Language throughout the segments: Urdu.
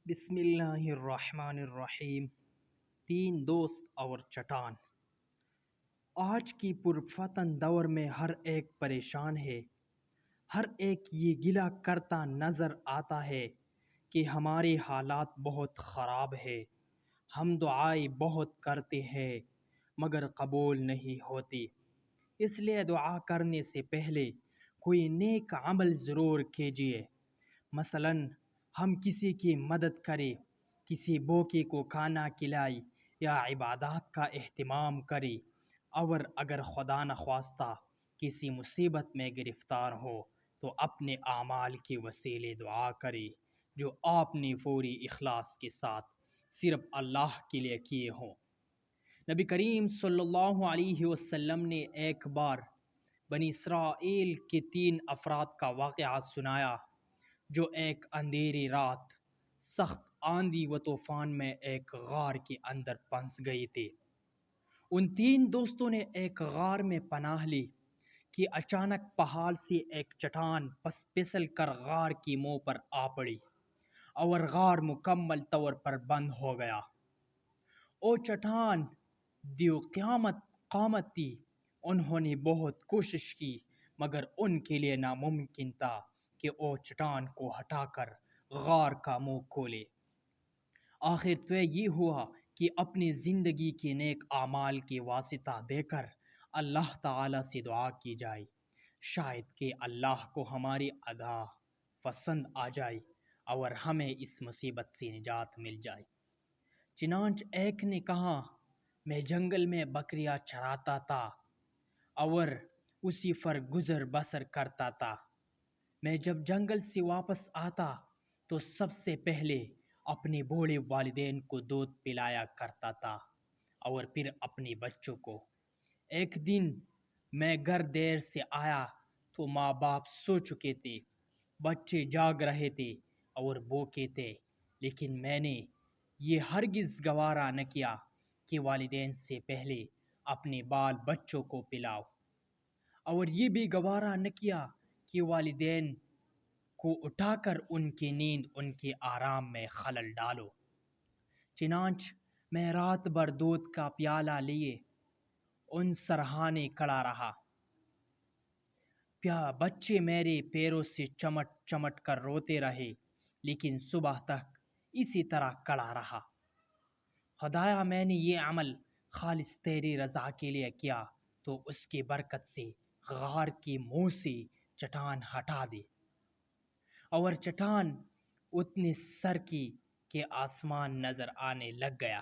بسم اللہ الرحمن الرحیم۔ تین دوست اور چٹان۔ آج کی پرفتن دور میں ہر ایک پریشان ہے، ہر ایک یہ گلہ کرتا نظر آتا ہے کہ ہمارے حالات بہت خراب ہے۔ ہم دعائیں بہت کرتے ہیں مگر قبول نہیں ہوتی، اس لیے دعا کرنے سے پہلے کوئی نیک عمل ضرور کیجیے۔ مثلاً ہم کسی کی مدد کریں، کسی بوکے کو کھانا کھلائیں یا عبادات کا اہتمام کریں، اور اگر خدا نخواستہ کسی مصیبت میں گرفتار ہو تو اپنے اعمال کے وسیلے دعا کریں جو آپ نے پوری اخلاص کے ساتھ صرف اللہ کے لیے کیے ہوں۔ نبی کریم صلی اللہ علیہ وسلم نے ایک بار بنی اسرائیل کے 3 افراد کا واقعہ سنایا جو ایک اندھیری رات سخت آندھی و طوفان میں ایک غار کے اندر پھنس گئے تھے۔ ان 3 دوستوں نے ایک غار میں پناہ لی کہ اچانک پہاڑ سے ایک چٹان پھسل کر غار کی منہ پر آ پڑی اور غار مکمل طور پر بند ہو گیا۔ او چٹان دیو قامت تھی، انہوں نے بہت کوشش کی مگر ان کے لیے ناممکن تھا کہ او چٹان کو ہٹا کر غار کا منہ کھولے۔ آخر تو یہ ہوا کہ اپنی زندگی کے نیک اعمال کے واسطہ دے کر اللہ تعالی سے دعا کی جائے، شاید کہ اللہ کو ہماری ادا پسند آ جائے اور ہمیں اس مصیبت سے نجات مل جائے۔ چنانچہ ایک نے کہا، میں جنگل میں بکریاں چراتا تھا اور اسی پر گزر بسر کرتا تھا۔ میں جب جنگل سے واپس آتا تو سب سے پہلے اپنے بوڑھے والدین کو دودھ پلایا کرتا تھا اور پھر اپنے بچوں کو۔ ایک دن میں گھر دیر سے آیا تو ماں باپ سو چکے تھے، بچے جاگ رہے تھے اور بھوکے تھے، لیکن میں نے یہ ہرگز گوارا نہ کیا کہ والدین سے پہلے اپنے بال بچوں کو پلاؤ، اور یہ بھی گوارا نہ کیا کہ والدین کو اٹھا کر ان کی نیند ان کے آرام میں خلل ڈالو۔ چنانچہ میں رات بھر دودھ کا پیالہ لیے ان سرہانے کھڑا رہا۔ بچے میرے پیروں سے چمٹ چمٹ کر روتے رہے، لیکن صبح تک اسی طرح کھڑا رہا۔ خدایا، میں نے یہ عمل خالص تیری رضا کے لیے کیا تو اس کی برکت سے غار کے منہ سے چٹان ہٹا دے۔ اور چٹان اتنے سر کی کہ آسمان نظر آنے لگ گیا۔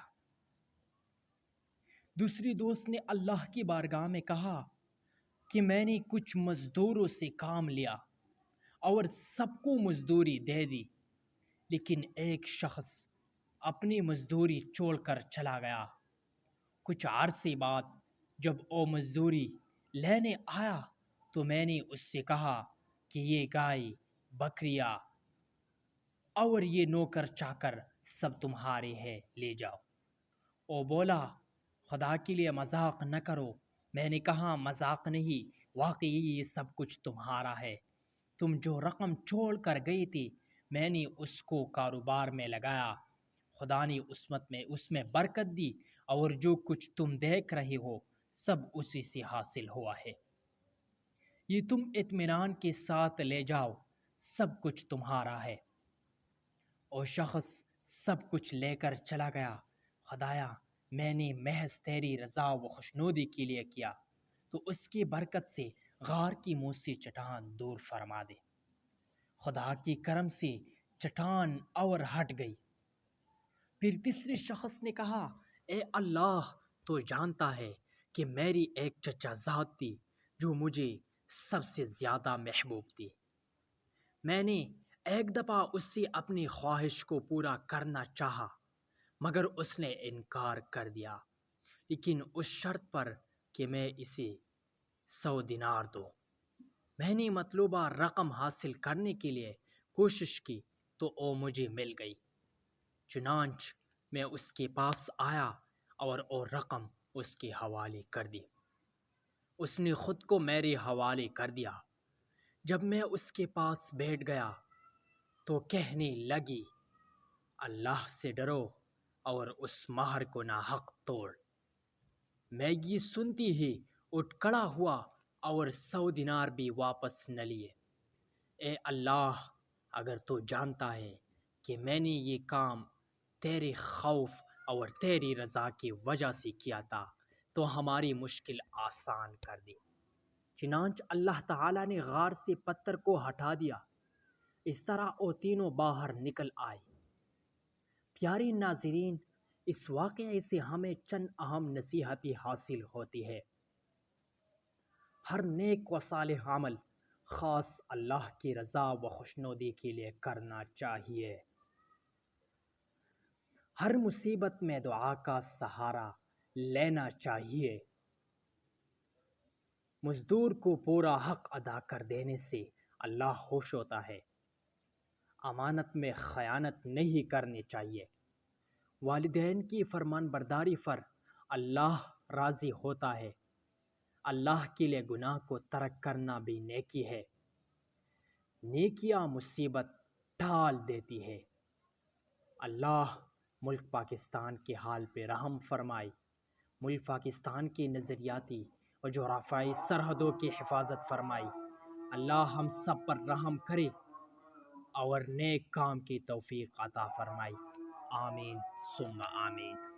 دوسری دوست نے اللہ کی بارگاہ میں کہا کہ میں نے کچھ مزدوروں سے کام لیا اور سب کو مزدوری دے دی، لیکن ایک شخص اپنی مزدوری چھوڑ کر چلا گیا۔ کچھ عرصے بعد جب وہ مزدوری لینے آیا تو میں نے اس سے کہا کہ یہ گائے، بکریاں اور یہ نوکر چاکر سب تمہارے ہیں، لے جاؤ۔ وہ بولا، خدا کے لیے مذاق نہ کرو۔ میں نے کہا، مذاق نہیں، واقعی یہ سب کچھ تمہارا ہے۔ تم جو رقم چھوڑ کر گئے تھے میں نے اس کو کاروبار میں لگایا، خدا نے اس میں برکت دی، اور جو کچھ تم دیکھ رہے ہو سب اسی سے حاصل ہوا ہے۔ یہ تم اطمینان کے ساتھ لے جاؤ، سب کچھ تمہارا ہے۔ وہ شخص سب کچھ لے کر چلا گیا۔ خدایا، میں نے محض تیری رضا و خوشنودی کے لیے کیا تو اس کی برکت سے غار کی منہ سے چٹان دور فرما دے۔ خدا کی کرم سے چٹان اور ہٹ گئی۔ پھر تیسرے شخص نے کہا، اے اللہ، تو جانتا ہے کہ میری ایک چچا ذات تھی جو مجھے سب سے زیادہ محبوب تھی۔ میں نے ایک دفعہ اس سے اپنی خواہش کو پورا کرنا چاہا مگر اس نے انکار کر دیا، لیکن اس شرط پر کہ میں اسے 100 دینار دوں۔ میں نے مطلوبہ رقم حاصل کرنے کے لیے کوشش کی تو وہ مجھے مل گئی۔ چنانچہ میں اس کے پاس آیا اور وہ رقم اس کے حوالے کر دی۔ اس نے خود کو میرے حوالے کر دیا۔ جب میں اس کے پاس بیٹھ گیا تو کہنے لگی، اللہ سے ڈرو اور اس مہر کو ناحق توڑ۔ میگی سنتی ہی اٹھ کھڑا ہوا اور 100 دینار بھی واپس نہ لیے۔ اے اللہ، اگر تو جانتا ہے کہ میں نے یہ کام تیرے خوف اور تیری رضا کی وجہ سے کیا تھا تو ہماری مشکل آسان کر دے۔ چنانچہ اللہ تعالیٰ نے غار سے پتھر کو ہٹا دیا۔ اس طرح وہ تینوں باہر نکل آئے۔ پیارے ناظرین، اس واقعے سے ہمیں چند اہم نصیحتیں حاصل ہوتی ہے۔ ہر نیک و صالح عمل خاص اللہ کی رضا و خوشنودی کے لیے کرنا چاہیے۔ ہر مصیبت میں دعا کا سہارا لینا چاہیے۔ مزدور کو پورا حق ادا کر دینے سے اللہ خوش ہوتا ہے۔ امانت میں خیانت نہیں کرنی چاہیے۔ والدین کی فرمان برداری پر اللہ راضی ہوتا ہے۔ اللہ کے لیے گناہ کو ترک کرنا بھی نیکی ہے۔ نیکیاں مصیبت ٹال دیتی ہے۔ اللہ ملک پاکستان کے حال پہ رحم فرمائے۔ ملک پاکستان کی نظریاتی و جغرافیائی سرحدوں کی حفاظت فرمائے۔ اللہ ہم سب پر رحم کرے اور نیک کام کی توفیق عطا فرمائے۔ آمین ثم آمین۔